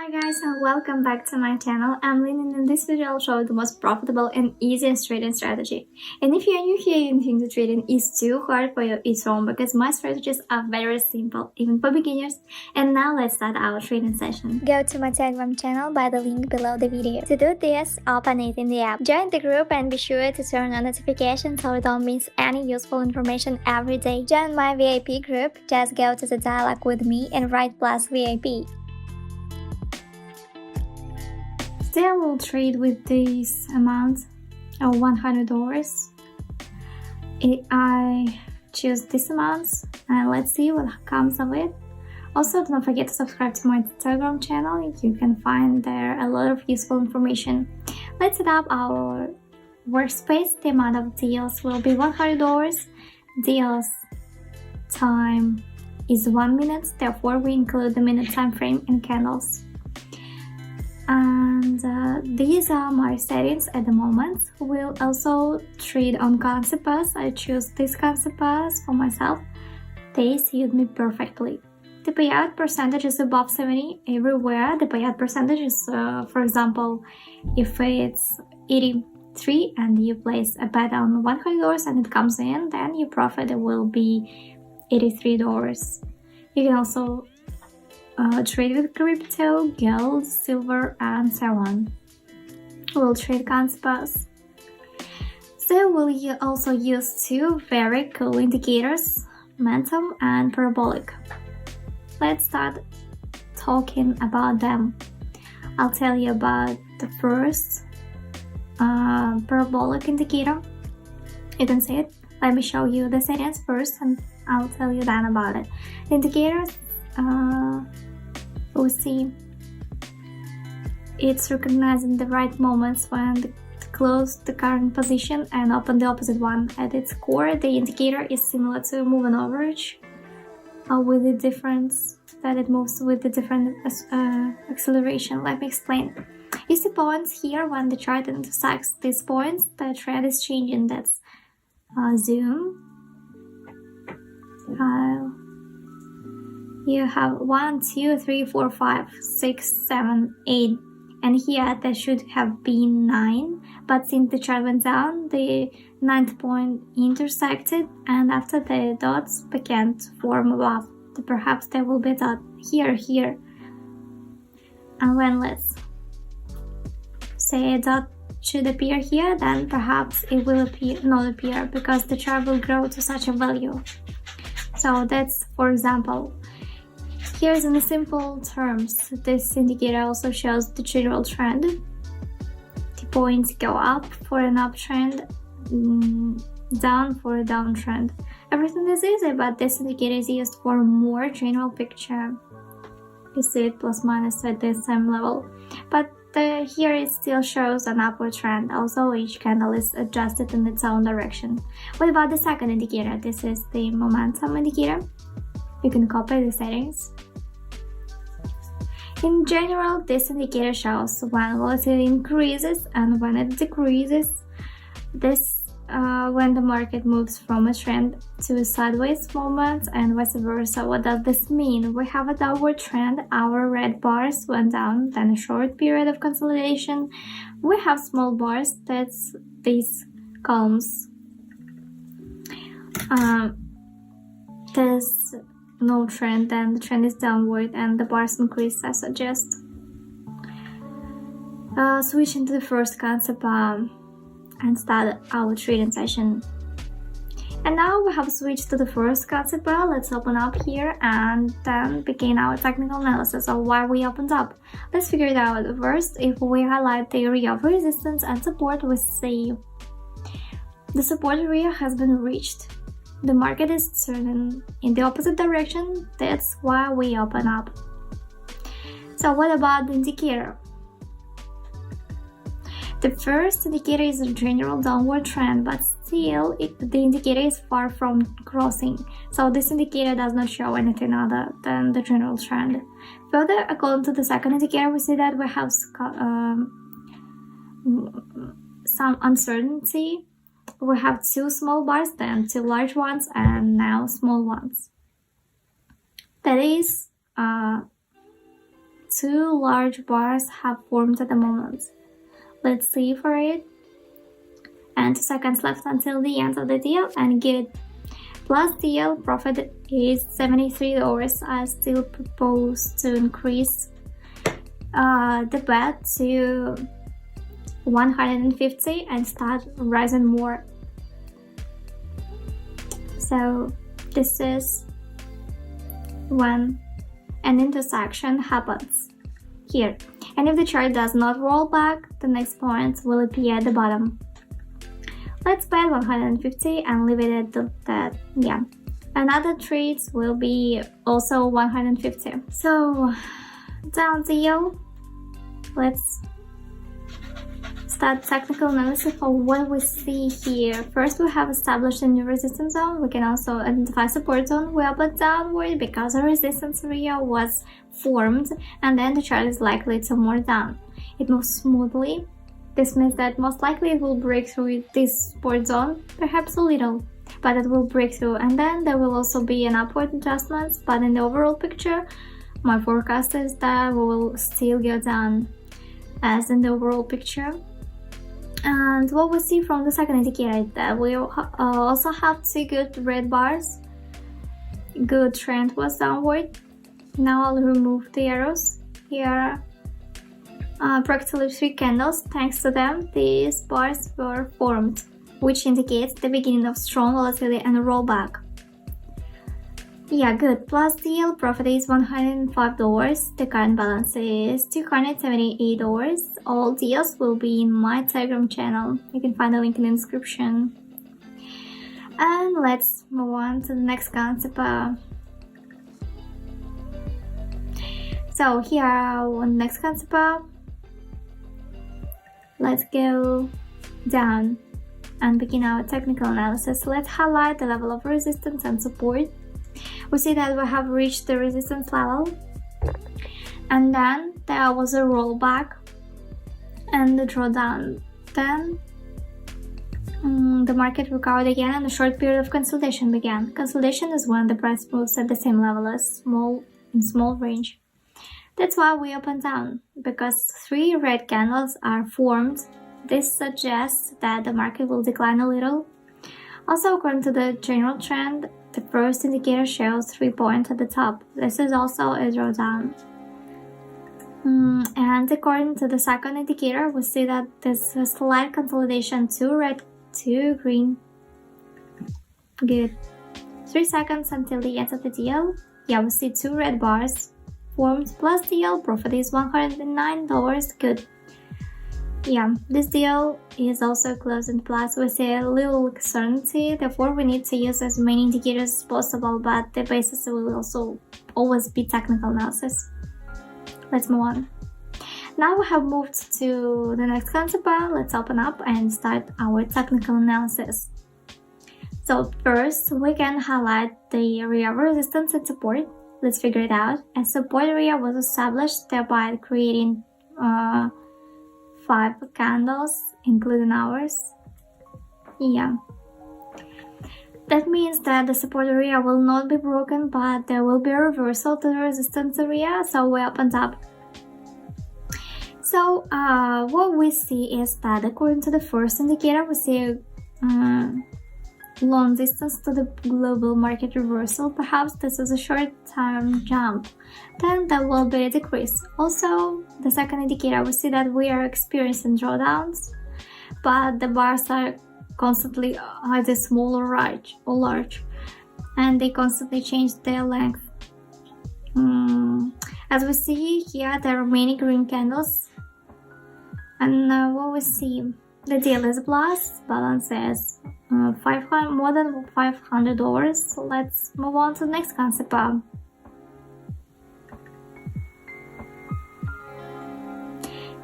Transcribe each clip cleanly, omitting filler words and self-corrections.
Hi guys and welcome back to my channel. I'm Lynn and in this video I'll show you the most profitable and easiest trading strategy. And if you're new here and think the trading is too hard for you, it's wrong because my strategies are very simple, even for beginners. And now let's start our trading session. Go to my Telegram channel by the link below the video. To do this, open it in the app. Join the group and be sure to turn on notifications so you don't miss any useful information every day. Join my VIP group, just go to the dialogue with me and write plus VIP. Today I will trade with this amount of $100. I choose this amount and let's see what comes of it. Also, don't forget to subscribe to my Telegram channel. You can find there a lot of useful information. Let's set up our workspace. The amount of deals will be $100. Deals time is 1 minute, therefore we include the minute time frame in candles. And these are my settings at the moment. We'll also trade on currency pairs. I choose this currency pairs for myself. They suit me perfectly. The payout percentage is above 70 everywhere. The payout percentage is, for example, if it's 83 and you place a bet on $100 and it comes in, then your profit will be $83. You can also trade with crypto, gold, silver, and so on. We'll trade currency pairs. So we'll also use two very cool indicators, momentum and parabolic. Let's start talking about them. I'll tell you about the first parabolic indicator. You can see it. Let me show you the settings first and I'll tell you then about it. The indicators we see it's recognizing the right moments when to close the current position and open the opposite one. At its core, the indicator is similar to moving average, with the difference that it moves with the different acceleration. Let me explain. You see points here. When the chart intersects these points, the trend is changing. That's zoom. You have 1, 2, 3, 4, 5, 6, 7, 8, and here there should have been 9, but since the chart went down, the 9th point intersected, and after the dots began to form above. Perhaps there will be a dot here, and when let's say a dot should appear here, then perhaps it will not appear because the chart will grow to such a value. So that's, for example. Here's in the simple terms, this indicator also shows the general trend. The points go up for an uptrend, down for a downtrend. Everything is easy, but this indicator is used for a more general picture. You see it plus minus at the same level. But here it still shows an upward trend, also each candle is adjusted in its own direction. What about the second indicator? This is the momentum indicator. You can copy the settings. In general, this indicator shows when volatility increases and when it decreases. This when the market moves from a trend to a sideways movement and vice versa. What does this mean? We have a downward trend, our red bars went down, then a short period of consolidation. We have small bars, that's these columns. There's no trend, then the trend is downward and the bars increase, I suggest. Switching to the first concept and start our trading session. And now we have switched to the first concept bar. Let's open up here and then begin our technical analysis of why we opened up. Let's figure it out. First, if we highlight the area of resistance and support, we see the support area has been reached. The market is turning in the opposite direction. That's why we open up. So what about the indicator? The first indicator is a general downward trend, but still the indicator is far from crossing. So this indicator does not show anything other than the general trend. Further, according to the second indicator, we see that we have some uncertainty. We have two small bars, then two large ones, and now small ones. That is two large bars have formed at the moment. Let's see for it. And 2 seconds left until the end of the deal, and good. Plus deal profit is $73. I still propose to increase the bet to 150 and start rising more. So this is when an intersection happens here, and if the chart does not roll back, the next point will appear at the bottom. Let's bet 150 and leave it at that. Yeah, another trade will be also 150. So down deal. Let's start technical analysis for what we see here. First, we have established a new resistance zone. We can also identify support zone. We opened downward because a resistance area was formed, and then the chart is likely to move down. It moves smoothly. This means that most likely it will break through this support zone, perhaps a little, but it will break through, and then there will also be an upward adjustment. But in the overall picture, my forecast is that we will still go down as in the overall picture. And what we see from the second indicator is that we also have two good red bars. Good trend was downward. Now I'll remove the arrows. Here are practically 3 candles. Thanks to them, these bars were formed, which indicates the beginning of strong volatility and a rollback. Yeah, good. Plus deal profit is $105. The current balance is $278. All deals will be in my Telegram channel. You can find the link in the description. And let's move on to the next concept. So here on the next concept, let's go down and begin our technical analysis. Let's highlight the level of resistance and support. We see that we have reached the resistance level, and then there was a rollback and the drawdown. Then the market recovered again and a short period of consolidation began. Consolidation is when the price moves at the same level as small range. That's why we opened down, because 3 red candles are formed. This suggests that the market will decline a little. Also, according to the general trend, the first indicator shows 3 points at the top. This is also a drawdown. And according to the second indicator, we see that there's a slight consolidation, 2 red, 2 green. Good. 3 seconds until the end of the deal. Yeah, we see 2 red bars formed. Plus deal profit is $109. Good. Yeah, this deal is also closed in plus. We see a little uncertainty, therefore we need to use as many indicators as possible, but the basis will also always be technical analysis. Let's move on. Now we have moved to the next concept. Let's open up and start our technical analysis. So first, we can highlight the area of resistance and support. Let's figure it out. A support area was established, thereby creating 5 candles, including ours. Yeah. That means that the support area will not be broken, but there will be a reversal to the resistance area, so we opened up. So what we see is that according to the first indicator, we see long distance to the global market reversal. Perhaps this is a short-term jump. Then there will be a decrease. Also, the second indicator, we see that we are experiencing drawdowns, but the bars are constantly either small or large, and they constantly change their length. As we see here, there are many green candles, and what we see, the deal is plus, balance is more than $500. So let's move on to the next concept.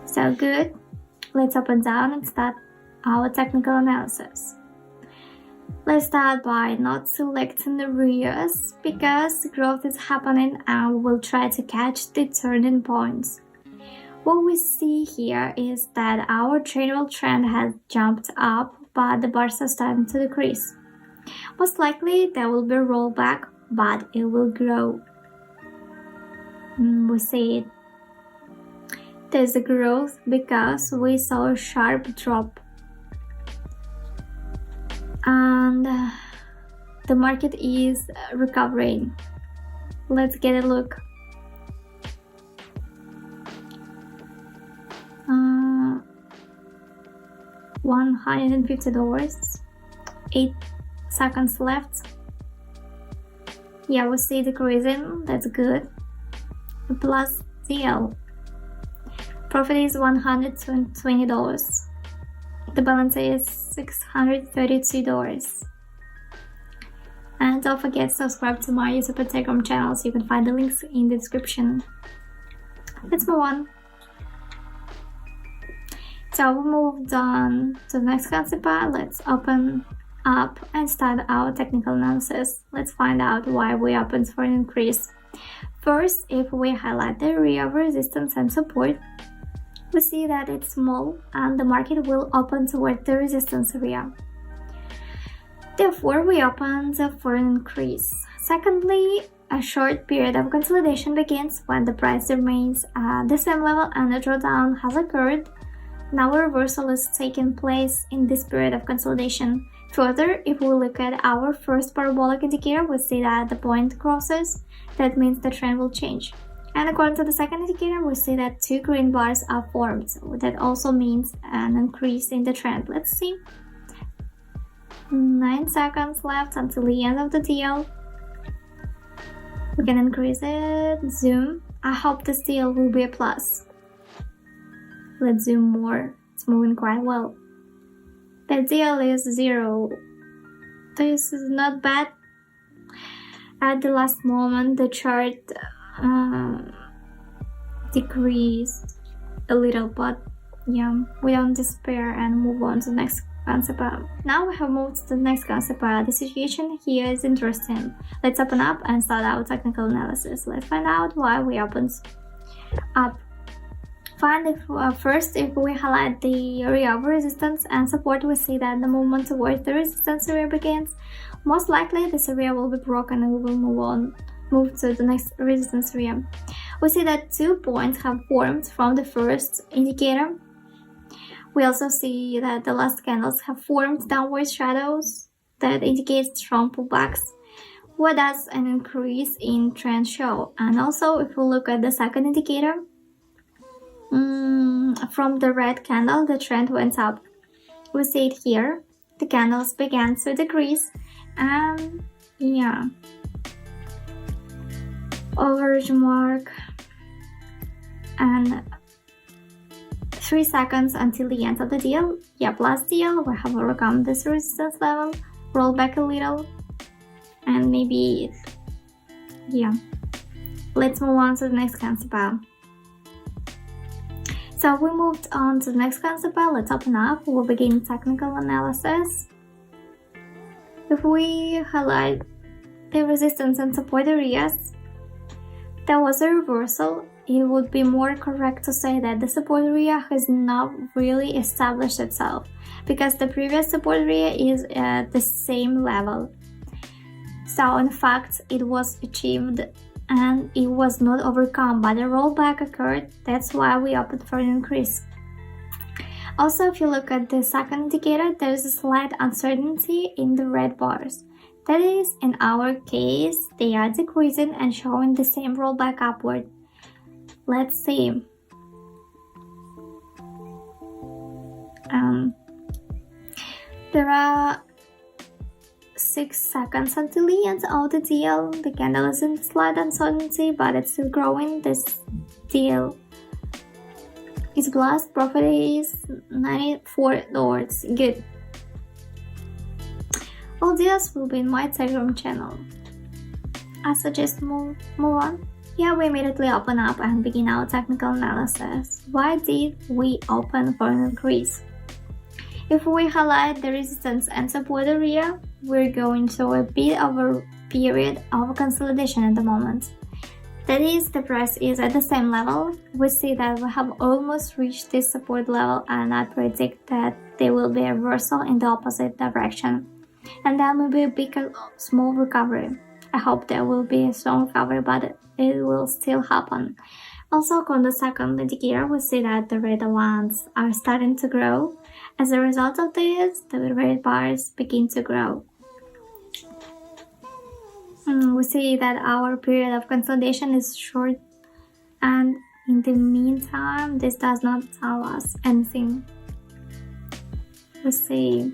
So good. Let's open down and start our technical analysis. Let's start by not selecting the areas because growth is happening and we will try to catch the turning points. What we see here is that our general trend has jumped up, but the bars are starting to decrease. Most likely there will be a rollback, but it will grow. We see it there's a growth because we saw a sharp drop. And the market is recovering. Let's get a look. $150. 8 seconds left. Yeah, we see decreasing. That's good. Plus deal. Profit is $120. The balance is $632. And don't forget to subscribe to my YouTube and Telegram channels. You can find the links in the description. Let's move on. So we moved on to the next concept. Let's open up and start our technical analysis. Let's find out why we opened for an increase. First, if we highlight the area of resistance and support, we see that it's small and the market will open toward the resistance area. Therefore, we opened for an increase. Secondly, a short period of consolidation begins when the price remains at the same level and a drawdown has occurred. Now a reversal is taking place in this period of consolidation. Further, if we look at our first parabolic indicator, we see that the point crosses. That means the trend will change. And according to the second indicator, we see that 2 green bars are formed. That also means an increase in the trend. Let's see. 9 seconds left until the end of the deal. We can increase it. Zoom. I hope this deal will be a plus. Let's zoom more. It's moving quite well. The deal is 0. This is not bad. At the last moment, the chart decreased a little, but yeah, we don't despair and move on to the next concept. Now we have moved to the next concept. The situation here is interesting. Let's open up and start our technical analysis. Let's find out why we opened up. First, if we highlight the area of resistance and support, we see that the movement towards the resistance area begins. Most likely, this area will be broken and we will move to the next resistance area. We see that 2 points have formed from the first indicator. We also see that the last candles have formed downward shadows that indicates strong pullbacks. What does an increase in trend show? And also, if we look at the second indicator, from the red candle, the trend went up. We see it here. The candles began to decrease, and yeah, average mark, and 3 seconds until the end of the deal. Yeah, plus deal. We have overcome this resistance level, roll back a little, and maybe yeah. Let's move on to the next concept. So we moved on to the next concept. Let's open up. We'll begin technical analysis. If we highlight the resistance and support areas, there was a reversal. It would be more correct to say that the support area has not really established itself because the previous support area is at the same level. So in fact, it was achieved and it was not overcome, but a rollback occurred. That's why we opted for an increase. Also, if you look at the second indicator, there's a slight uncertainty in the red bars. That is, in our case, they are decreasing and showing the same rollback upward. Let's see. There are 6 seconds until the end of the deal. The candle is in slight uncertainty, but it's still growing. This deal is glass. Profit is $94. Good. All deals will be in my Telegram channel. I suggest move on. Yeah, we immediately open up and begin our technical analysis. Why did we open for an increase? If we highlight the resistance and support area, we're going through a bit of a period of consolidation at the moment. That is, the price is at the same level. We see that we have almost reached this support level, and I predict that there will be a reversal in the opposite direction. And then will be a big, small recovery. I hope there will be a strong recovery, but it will still happen. Also, on the second indicator, we see that the red ones are starting to grow. As a result of this, the red bars begin to grow. We see that our period of consolidation is short, and in the meantime, this does not tell us anything. We see,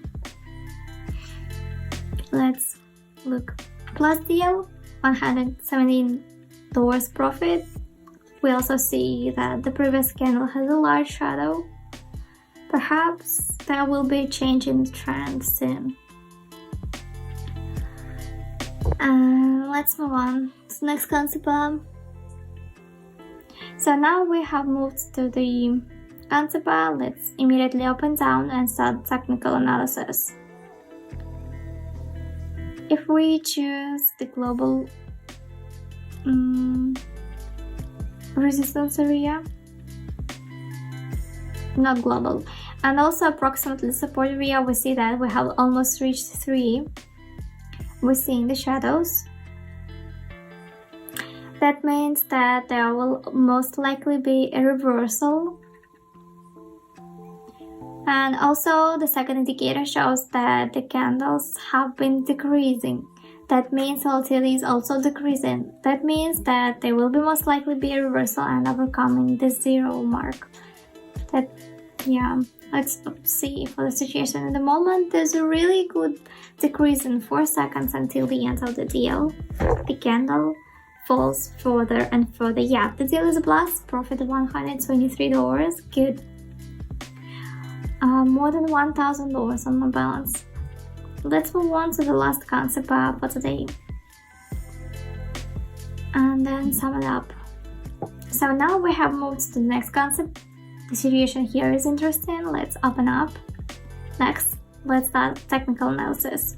let's look, plus deal, $117 profit. We also see that the previous candle has a large shadow. Perhaps there will be a change in the trend soon. And let's move on to the next concept. So now we have moved to the concept. Let's immediately open down and start technical analysis. If we choose the global resistance area, not global, and also approximately support area, we see that we have almost reached 3. We see in the shadows. That means that there will most likely be a reversal. And also the second indicator shows that the candles have been decreasing. That means volatility is also decreasing. That means that there will be most likely be a reversal and overcoming the 0 mark. Let's see for the situation. At the moment, there's a really good decrease in 4 seconds until the end of the deal. The candle falls further and further. Yeah, the deal is a blast. Profit of $123. Good. More than $1,000 on my balance. Let's move on to the last concept for today. And then sum it up. So now we have moved to the next concept. The situation here is interesting. Let's open up. Next, let's start technical analysis.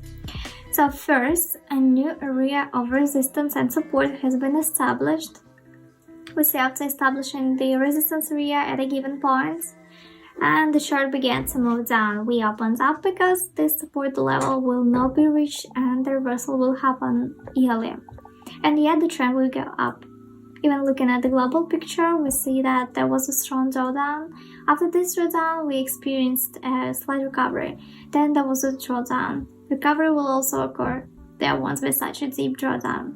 So first, a new area of resistance and support has been established. We see after establishing the resistance area at a given point, and the chart began to move down. We opened up because this support level will not be reached and the reversal will happen earlier. And yet the trend will go up. Even looking at the global picture, we see that there was a strong drawdown. After this drawdown, we experienced a slight recovery. Then there was a drawdown. Recovery will also occur. There won't be such a deep drawdown.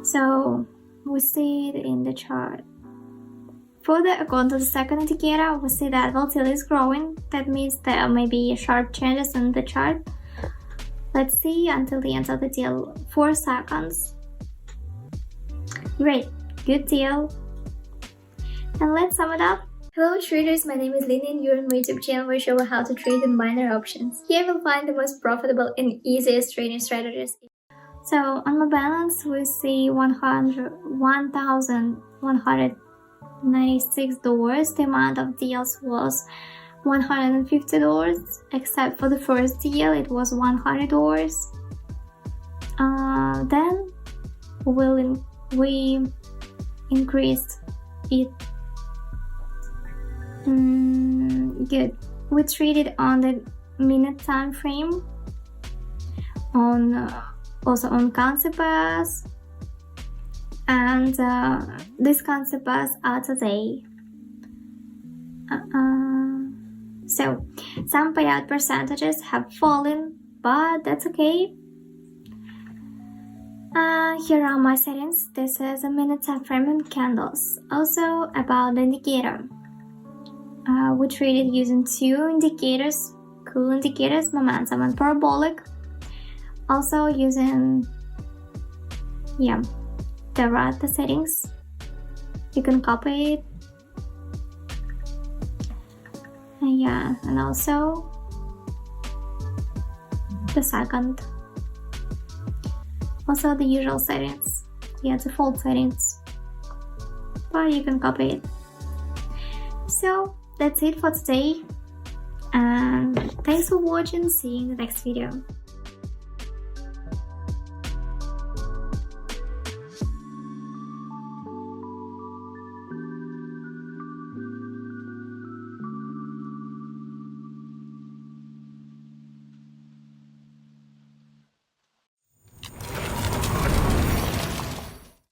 So we see it in the chart. Further, according to the second indicator, we see that volatility is growing. That means there may be sharp changes in the chart. Let's see until the end of the deal. 4 seconds. Great, good deal. And let's sum it up. Hello traders, my name is Lina and you're on my YouTube channel where I show you how to trade in binary options. Here you'll find the most profitable and easiest trading strategies. So on my balance we see $1,196. The amount of deals was $150, except for the first deal it was $100. Then we increased it. Good. We traded on the minute time frame, also on concept pairs, and these concept pairs are today. So some payout percentages have fallen, but that's okay. Here are my settings. This is a minute time frame and candles. Also about the indicator. We traded using 2 indicators, cool indicators, momentum and parabolic. Also using, there are the settings. You can copy it. And also the second. Also the usual settings, default settings, but you can copy it. So that's it for today, and thanks for watching. See you in the next video.